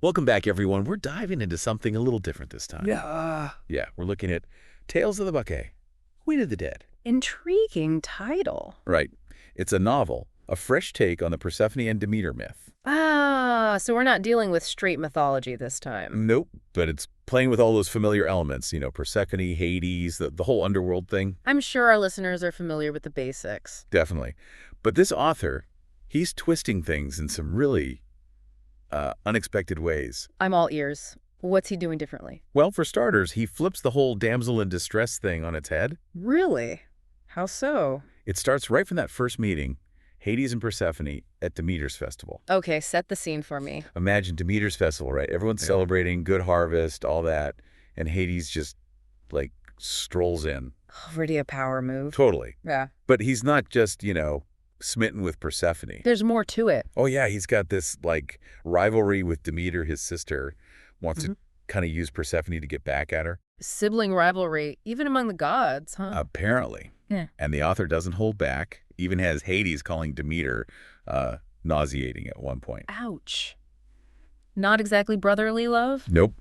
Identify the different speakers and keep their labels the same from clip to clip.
Speaker 1: Welcome back, everyone. We're diving into something a little different this time.
Speaker 2: Yeah.
Speaker 1: Yeah, we're looking at Tales of the Bacchae, Queen of the Dead.
Speaker 2: Intriguing title.
Speaker 1: Right. It's a novel, a fresh take on the Persephone and Demeter myth.
Speaker 2: So we're not dealing with straight mythology this time.
Speaker 1: Nope, but it's playing with all those familiar elements, Persephone, Hades, the whole underworld thing.
Speaker 2: I'm sure our listeners are familiar with the basics.
Speaker 1: Definitely. But this author, he's twisting things in some really unexpected ways.
Speaker 2: I'm all ears. What's he doing differently?
Speaker 1: Well, for starters, he flips the whole damsel in distress thing on its head.
Speaker 2: Really? How so?
Speaker 1: It starts right from that first meeting, Hades and Persephone at Demeter's festival.
Speaker 2: Okay, set the scene for me.
Speaker 1: Imagine Demeter's festival, right? Everyone's celebrating, good harvest, all that, and Hades just, strolls in.
Speaker 2: Already a power move.
Speaker 1: Totally.
Speaker 2: Yeah.
Speaker 1: But he's not just, smitten with Persephone.
Speaker 2: There's more to it.
Speaker 1: Oh, yeah, he's got this, rivalry with Demeter, his sister, wants to kind of use Persephone to get back at her.
Speaker 2: Sibling rivalry, even among the gods, huh?
Speaker 1: Apparently.
Speaker 2: Yeah.
Speaker 1: And the author doesn't hold back, even has Hades calling Demeter nauseating at one point.
Speaker 2: Ouch. Not exactly brotherly love?
Speaker 1: Nope.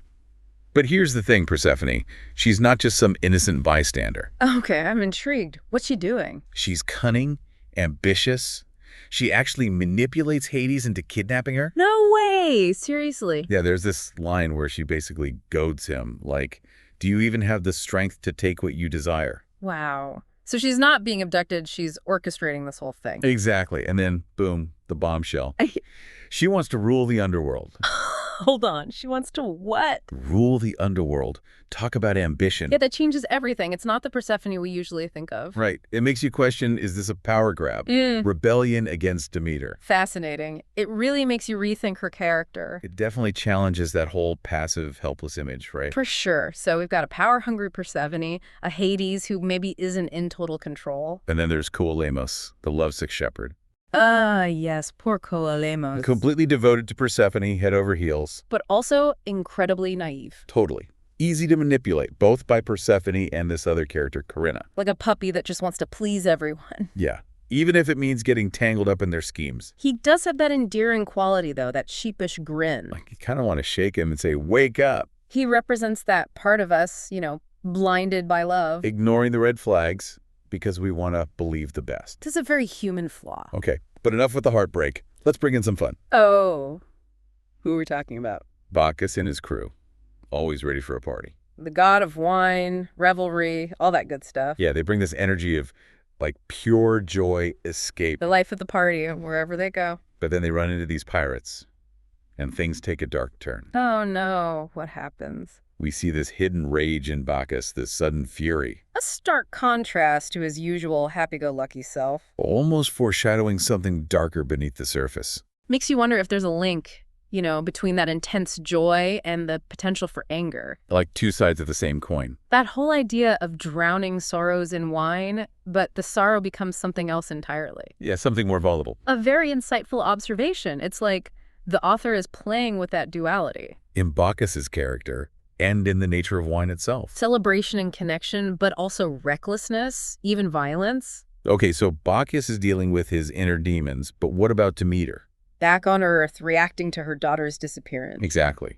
Speaker 1: But here's the thing, Persephone. She's not just some innocent bystander.
Speaker 2: Okay, I'm intrigued. What's she doing?
Speaker 1: She's cunning, ambitious. She actually manipulates Hades into kidnapping her.
Speaker 2: No way! Seriously?
Speaker 1: Yeah, there's this line where she basically goads him, do you even have the strength to take what you desire?
Speaker 2: Wow. So she's not being abducted, she's orchestrating this whole thing.
Speaker 1: Exactly. And then, boom, the bombshell. She wants to rule the underworld.
Speaker 2: Hold on. She wants to what?
Speaker 1: Rule the underworld. Talk about ambition.
Speaker 2: Yeah, that changes everything. It's not the Persephone we usually think of.
Speaker 1: Right. It makes you question, is this a power grab? Rebellion against Demeter.
Speaker 2: Fascinating. It really makes you rethink her character.
Speaker 1: It definitely challenges that whole passive, helpless image, right?
Speaker 2: For sure. So we've got a power-hungry Persephone, a Hades who maybe isn't in total control.
Speaker 1: And then there's Koalemos, the lovesick shepherd.
Speaker 2: Yes, poor Koalemos.
Speaker 1: Completely devoted to Persephone, head over heels.
Speaker 2: But also incredibly naive.
Speaker 1: Totally. Easy to manipulate, both by Persephone and this other character, Corinna.
Speaker 2: Like a puppy that just wants to please everyone.
Speaker 1: Yeah. Even if it means getting tangled up in their schemes.
Speaker 2: He does have that endearing quality, though, that sheepish grin.
Speaker 1: You kind of want to shake him and say, wake up.
Speaker 2: He represents that part of us, blinded by love.
Speaker 1: Ignoring the red flags because we want to believe the best.
Speaker 2: This is a very human flaw.
Speaker 1: Okay, but enough with the heartbreak. Let's bring in some fun.
Speaker 2: Oh, who are we talking about?
Speaker 1: Bacchus and his crew. Always ready for a party.
Speaker 2: The god of wine, revelry, all that good stuff.
Speaker 1: Yeah, they bring this energy of, pure joy, escape.
Speaker 2: The life of the party, wherever they go.
Speaker 1: But then they run into these pirates, and things take a dark turn.
Speaker 2: Oh, no. What happens?
Speaker 1: We see this hidden rage in Bacchus, this sudden fury.
Speaker 2: A stark contrast to his usual happy-go-lucky self.
Speaker 1: Almost foreshadowing something darker beneath the surface.
Speaker 2: Makes you wonder if there's a link, between that intense joy and the potential for anger.
Speaker 1: Like two sides of the same coin.
Speaker 2: That whole idea of drowning sorrows in wine, but the sorrow becomes something else entirely.
Speaker 1: Yeah, something more volatile.
Speaker 2: A very insightful observation. It's like the author is playing with that duality.
Speaker 1: In Bacchus's character, and in the nature of wine itself.
Speaker 2: Celebration and connection, but also recklessness, even violence.
Speaker 1: Okay, so Bacchus is dealing with his inner demons, but what about Demeter?
Speaker 2: Back on Earth, reacting to her daughter's disappearance.
Speaker 1: Exactly.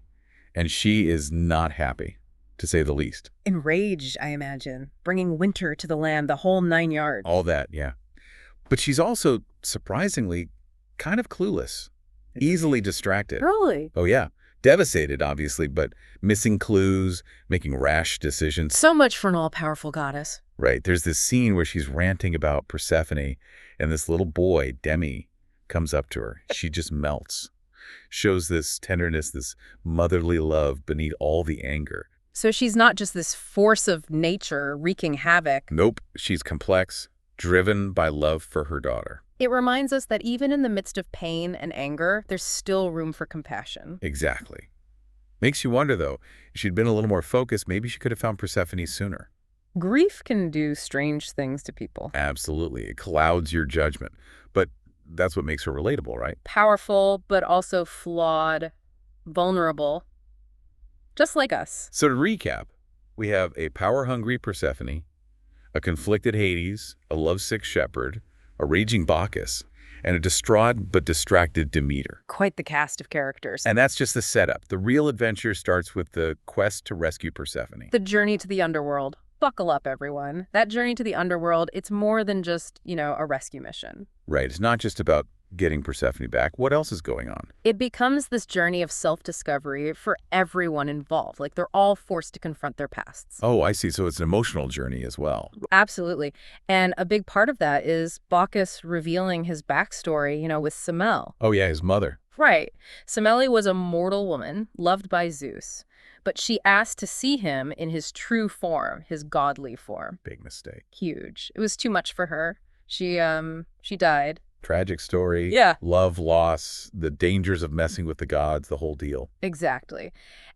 Speaker 1: And she is not happy, to say the least.
Speaker 2: Enraged, I imagine. Bringing winter to the land, the whole 9 yards.
Speaker 1: All that, yeah. But she's also, surprisingly, kind of clueless. Easily distracted.
Speaker 2: Really?
Speaker 1: Oh, yeah. Devastated, obviously, but missing clues, making rash decisions.
Speaker 2: So much for an all-powerful goddess.
Speaker 1: Right. There's this scene where she's ranting about Persephone, and this little boy, Demi, comes up to her. She just melts. Shows this tenderness, this motherly love beneath all the anger.
Speaker 2: So she's not just this force of nature wreaking havoc.
Speaker 1: Nope. She's complex, driven by love for her daughter.
Speaker 2: It reminds us that even in the midst of pain and anger, there's still room for compassion.
Speaker 1: Exactly. Makes you wonder, though, if she'd been a little more focused, maybe she could have found Persephone sooner.
Speaker 2: Grief can do strange things to people.
Speaker 1: Absolutely. It clouds your judgment. But that's what makes her relatable, right?
Speaker 2: Powerful, but also flawed, vulnerable, just like us.
Speaker 1: So to recap, we have a power-hungry Persephone, a conflicted Hades, a lovesick shepherd, a raging Bacchus, and a distraught but distracted Demeter.
Speaker 2: Quite the cast of characters.
Speaker 1: And that's just the setup. The real adventure starts with the quest to rescue Persephone.
Speaker 2: The journey to the underworld. Buckle up, everyone. That journey to the underworld, it's more than just, a rescue mission.
Speaker 1: Right. It's not just about getting Persephone back. What else is going on?
Speaker 2: It becomes this journey of self-discovery for everyone involved. Like, they're all forced to confront their pasts.
Speaker 1: Oh, I see. So it's an emotional journey as well.
Speaker 2: Absolutely. And a big part of that is Bacchus revealing his backstory, with Semele.
Speaker 1: Oh, yeah, his mother.
Speaker 2: Right. Semele was a mortal woman, loved by Zeus. But she asked to see him in his true form, his godly form.
Speaker 1: Big mistake.
Speaker 2: Huge. It was too much for her. She died.
Speaker 1: Tragic story.
Speaker 2: Yeah.
Speaker 1: Love, loss, the dangers of messing with the gods, the whole deal.
Speaker 2: Exactly.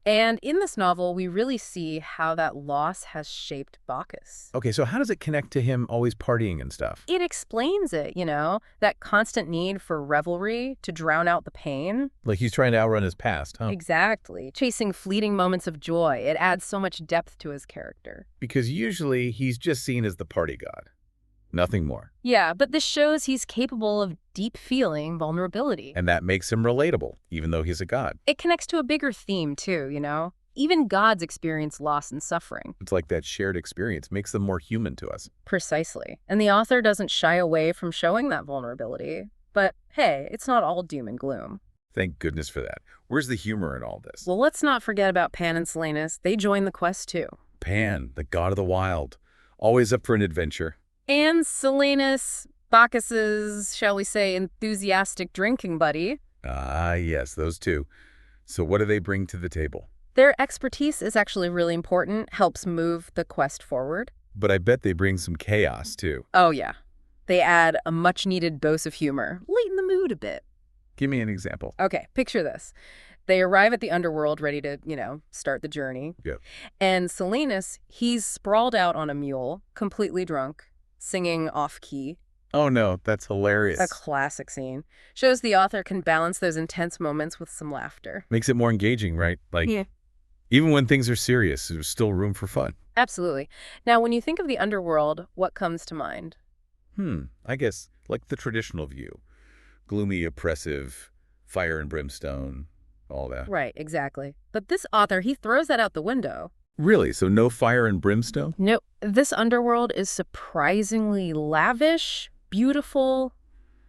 Speaker 2: And in this novel, we really see how that loss has shaped Bacchus.
Speaker 1: Okay, so how does it connect to him always partying and stuff?
Speaker 2: It explains it, that constant need for revelry to drown out the pain.
Speaker 1: Like he's trying to outrun his past, huh?
Speaker 2: Exactly. Chasing fleeting moments of joy. It adds so much depth to his character.
Speaker 1: Because usually he's just seen as the party god. Nothing more.
Speaker 2: Yeah, but this shows he's capable of deep feeling vulnerability.
Speaker 1: And that makes him relatable, even though he's a god.
Speaker 2: It connects to a bigger theme, too, Even gods experience loss and suffering.
Speaker 1: It's like that shared experience makes them more human to us.
Speaker 2: Precisely. And the author doesn't shy away from showing that vulnerability. But hey, it's not all doom and gloom.
Speaker 1: Thank goodness for that. Where's the humor in all this?
Speaker 2: Well, let's not forget about Pan and Silenus. They join the quest, too.
Speaker 1: Pan, the god of the wild. Always up for an adventure.
Speaker 2: And Silenus, Bacchus's, shall we say, enthusiastic drinking buddy.
Speaker 1: Ah, yes, those two. So what do they bring to the table?
Speaker 2: Their expertise is actually really important, helps move the quest forward.
Speaker 1: But I bet they bring some chaos, too.
Speaker 2: Oh, yeah. They add a much-needed dose of humor, lighten the mood a bit.
Speaker 1: Give me an example.
Speaker 2: Okay, picture this. They arrive at the underworld ready to, start the journey.
Speaker 1: Yep.
Speaker 2: And Silenus, he's sprawled out on a mule, completely drunk, singing off-key.
Speaker 1: Oh, no, that's hilarious.
Speaker 2: A classic scene. Shows the author can balance those intense moments with some laughter.
Speaker 1: Makes it more engaging, right? Like,
Speaker 2: Yeah.
Speaker 1: Even when things are serious, there's still room for fun.
Speaker 2: Absolutely. Now, when you think of the underworld, what comes to mind?
Speaker 1: I guess, like the traditional view. Gloomy, oppressive, fire and brimstone, all that.
Speaker 2: Right, exactly. But this author, he throws that out the window.
Speaker 1: Really? So no fire and brimstone?
Speaker 2: No, this underworld is surprisingly lavish, beautiful,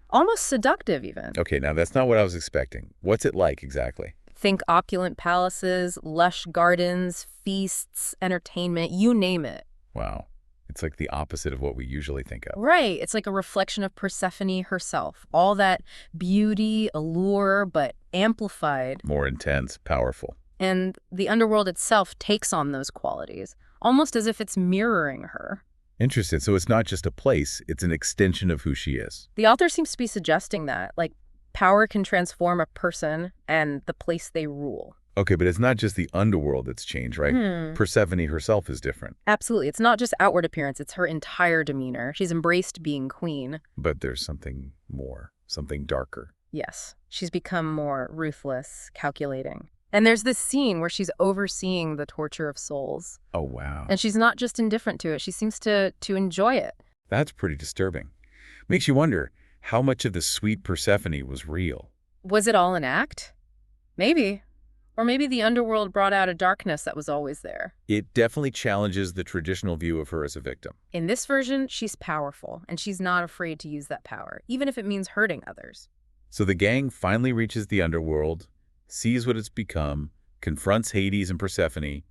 Speaker 2: almost seductive even.
Speaker 1: Okay, now that's not what I was expecting. What's it like exactly?
Speaker 2: Think opulent palaces, lush gardens, feasts, entertainment, you name it.
Speaker 1: Wow. It's like the opposite of what we usually think of.
Speaker 2: Right. It's like a reflection of Persephone herself. All that beauty, allure, but amplified.
Speaker 1: More intense, powerful.
Speaker 2: And the underworld itself takes on those qualities, almost as if it's mirroring her.
Speaker 1: Interesting. So it's not just a place, it's an extension of who she is.
Speaker 2: The author seems to be suggesting that, like, power can transform a person and the place they rule.
Speaker 1: Okay, but it's not just the underworld that's changed, right? Persephone herself is different.
Speaker 2: Absolutely. It's not just outward appearance, it's her entire demeanor. She's embraced being queen.
Speaker 1: But there's something more, something darker.
Speaker 2: Yes. She's become more ruthless, calculating. And there's this scene where she's overseeing the torture of souls.
Speaker 1: Oh, wow.
Speaker 2: And she's not just indifferent to it. She seems to enjoy it.
Speaker 1: That's pretty disturbing. Makes you wonder how much of the sweet Persephone was real.
Speaker 2: Was it all an act? Maybe. Or maybe the underworld brought out a darkness that was always there.
Speaker 1: It definitely challenges the traditional view of her as a victim.
Speaker 2: In this version, she's powerful, and she's not afraid to use that power, even if it means hurting others.
Speaker 1: So the gang finally reaches the underworld, sees what it's become, confronts Hades and Persephone.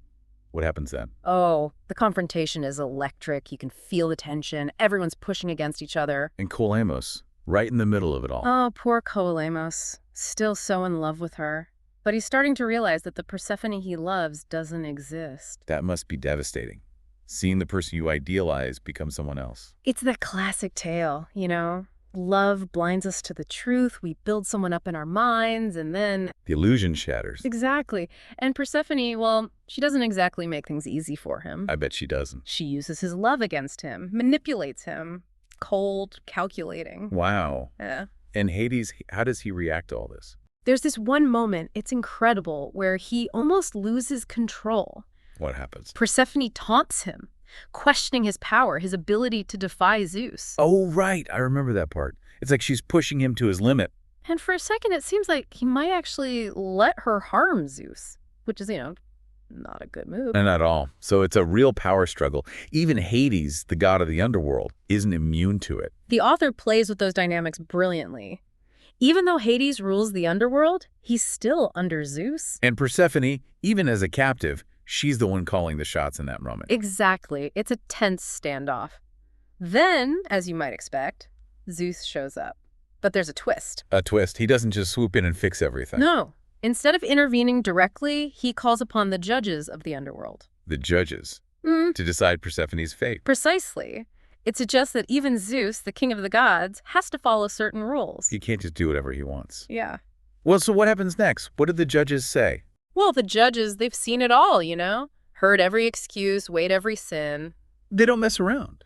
Speaker 1: What happens then?
Speaker 2: Oh, the confrontation is electric. You can feel the tension. Everyone's pushing against each other.
Speaker 1: And Koalemos, right in the middle of it all.
Speaker 2: Oh, poor Koalemos. Still so in love with her. But he's starting to realize that the Persephone he loves doesn't exist.
Speaker 1: That must be devastating. Seeing the person you idealize become someone else.
Speaker 2: It's that classic tale, Love blinds us to the truth. We build someone up in our minds, and then...
Speaker 1: The illusion shatters.
Speaker 2: Exactly. And Persephone, well, she doesn't exactly make things easy for him.
Speaker 1: I bet she doesn't.
Speaker 2: She uses his love against him, manipulates him. Cold, calculating.
Speaker 1: Wow.
Speaker 2: Yeah.
Speaker 1: And Hades, how does he react to all this?
Speaker 2: There's this one moment, it's incredible, where he almost loses control.
Speaker 1: What happens?
Speaker 2: Persephone taunts him, questioning his power, his ability to defy Zeus.
Speaker 1: Oh, right. I remember that part. It's like she's pushing him to his limit.
Speaker 2: And for a second, it seems like he might actually let her harm Zeus, which is, not a good move.
Speaker 1: And not at all. So it's a real power struggle. Even Hades, the god of the underworld, isn't immune to it.
Speaker 2: The author plays with those dynamics brilliantly. Even though Hades rules the underworld, he's still under Zeus.
Speaker 1: And Persephone, even as a captive, she's the one calling the shots in that moment.
Speaker 2: Exactly. It's a tense standoff. Then, as you might expect, Zeus shows up. But there's a twist.
Speaker 1: A twist. He doesn't just swoop in and fix everything.
Speaker 2: No. Instead of intervening directly, he calls upon the judges of the underworld.
Speaker 1: The judges. To decide Persephone's fate.
Speaker 2: Precisely. It suggests that even Zeus, the king of the gods, has to follow certain rules.
Speaker 1: He can't just do whatever he wants.
Speaker 2: Yeah.
Speaker 1: Well, so what happens next? What did the judges say?
Speaker 2: Well, the judges, they've seen it all, Heard every excuse, weighed every sin.
Speaker 1: They don't mess around.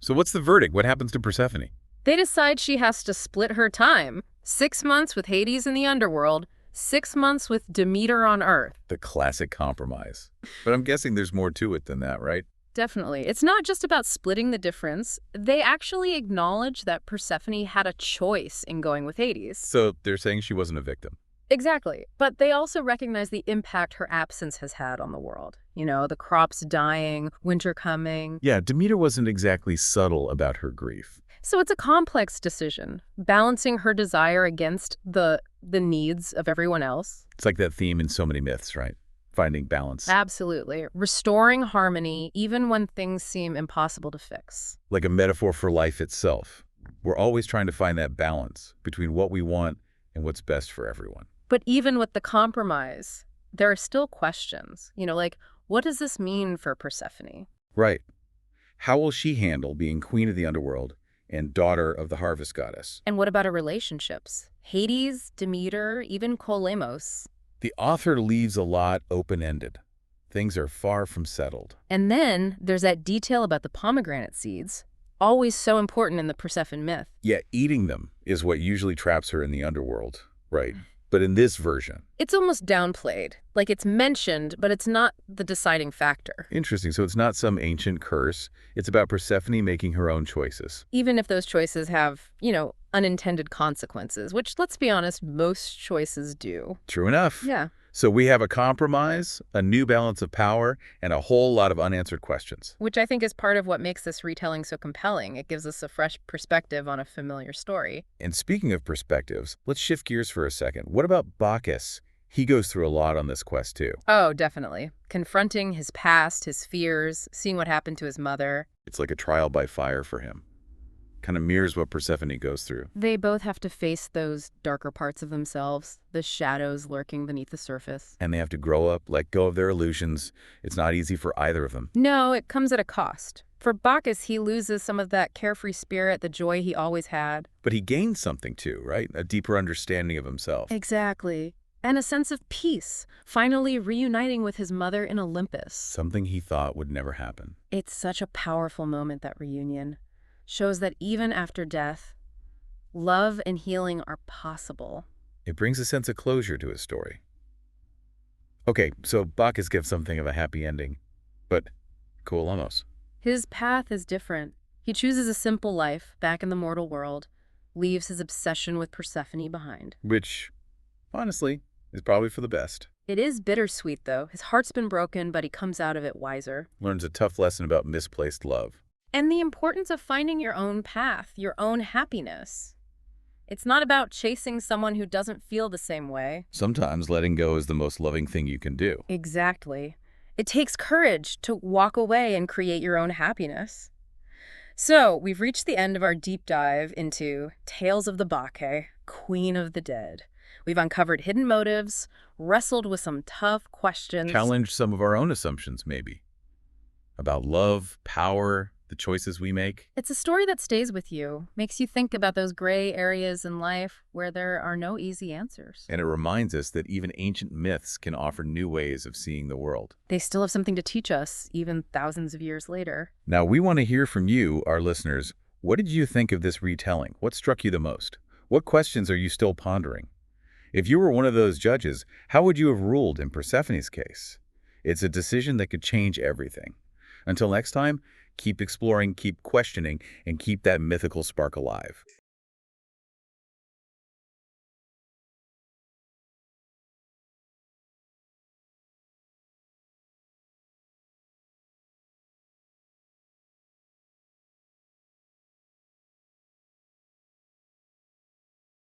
Speaker 1: So what's the verdict? What happens to Persephone?
Speaker 2: They decide she has to split her time. 6 months with Hades in the underworld, 6 months with Demeter on Earth.
Speaker 1: The classic compromise. But I'm guessing there's more to it than that, right?
Speaker 2: Definitely. It's not just about splitting the difference. They actually acknowledge that Persephone had a choice in going with Hades.
Speaker 1: So they're saying she wasn't a victim.
Speaker 2: Exactly. But they also recognize the impact her absence has had on the world. The crops dying, winter coming.
Speaker 1: Yeah, Demeter wasn't exactly subtle about her grief.
Speaker 2: So it's a complex decision, balancing her desire against the needs of everyone else.
Speaker 1: It's like that theme in so many myths, right? Finding balance.
Speaker 2: Absolutely. Restoring harmony even when things seem impossible to fix.
Speaker 1: Like a metaphor for life itself. We're always trying to find that balance between what we want and what's best for everyone.
Speaker 2: But even with the compromise, there are still questions. What does this mean for Persephone?
Speaker 1: Right. How will she handle being queen of the underworld and daughter of the harvest goddess?
Speaker 2: And what about her relationships? Hades, Demeter, even Koalemos.
Speaker 1: The author leaves a lot open-ended. Things are far from settled.
Speaker 2: And then there's that detail about the pomegranate seeds, always so important in the Persephone myth.
Speaker 1: Yeah, eating them is what usually traps her in the underworld, right? But in this version...
Speaker 2: It's almost downplayed. Like it's mentioned, but it's not the deciding factor.
Speaker 1: Interesting. So it's not some ancient curse. It's about Persephone making her own choices.
Speaker 2: Even if those choices have, unintended consequences, which, let's be honest, most choices do.
Speaker 1: True enough.
Speaker 2: Yeah.
Speaker 1: So we have a compromise, a new balance of power, and a whole lot of unanswered questions.
Speaker 2: Which I think is part of what makes this retelling so compelling. It gives us a fresh perspective on a familiar story.
Speaker 1: And speaking of perspectives, let's shift gears for a second. What about Bacchus? He goes through a lot on this quest, too.
Speaker 2: Oh, definitely. Confronting his past, his fears, seeing what happened to his mother.
Speaker 1: It's like a trial by fire for him. Kind of mirrors what Persephone goes through.
Speaker 2: They both have to face those darker parts of themselves, the shadows lurking beneath the surface.
Speaker 1: And they have to grow up, let go of their illusions. It's not easy for either of them.
Speaker 2: No, it comes at a cost. For Bacchus, he loses some of that carefree spirit, the joy he always had.
Speaker 1: But he gains something too, right? A deeper understanding of himself.
Speaker 2: Exactly. And a sense of peace, finally reuniting with his mother in Olympus.
Speaker 1: Something he thought would never happen.
Speaker 2: It's such a powerful moment, that reunion. Shows that even after death, love and healing are possible.
Speaker 1: It brings a sense of closure to his story. Okay, so Bacchus gives something of a happy ending. But Koalemos.
Speaker 2: His path is different. He chooses a simple life back in the mortal world, leaves his obsession with Persephone behind.
Speaker 1: Which, honestly, is probably for the best.
Speaker 2: It is bittersweet, though. His heart's been broken, but he comes out of it wiser.
Speaker 1: Learns a tough lesson about misplaced love.
Speaker 2: And the importance of finding your own path, your own happiness. It's not about chasing someone who doesn't feel the same way.
Speaker 1: Sometimes letting go is the most loving thing you can do.
Speaker 2: Exactly. It takes courage to walk away and create your own happiness. So, we've reached the end of our deep dive into Tales of the Bacchae, Queen of the Dead. We've uncovered hidden motives, wrestled with some tough questions.
Speaker 1: Challenged some of our own assumptions, maybe. About love, power, the choices we make.
Speaker 2: It's a story that stays with you, makes you think about those gray areas in life where there are no easy answers.
Speaker 1: And it reminds us that even ancient myths can offer new ways of seeing the world.
Speaker 2: They still have something to teach us, even thousands of years later.
Speaker 1: Now, we want to hear from you, our listeners. What did you think of this retelling? What struck you the most? What questions are you still pondering? If you were one of those judges, how would you have ruled in Persephone's case? It's a decision that could change everything. Until next time, keep exploring, keep questioning, and keep that mythical spark alive.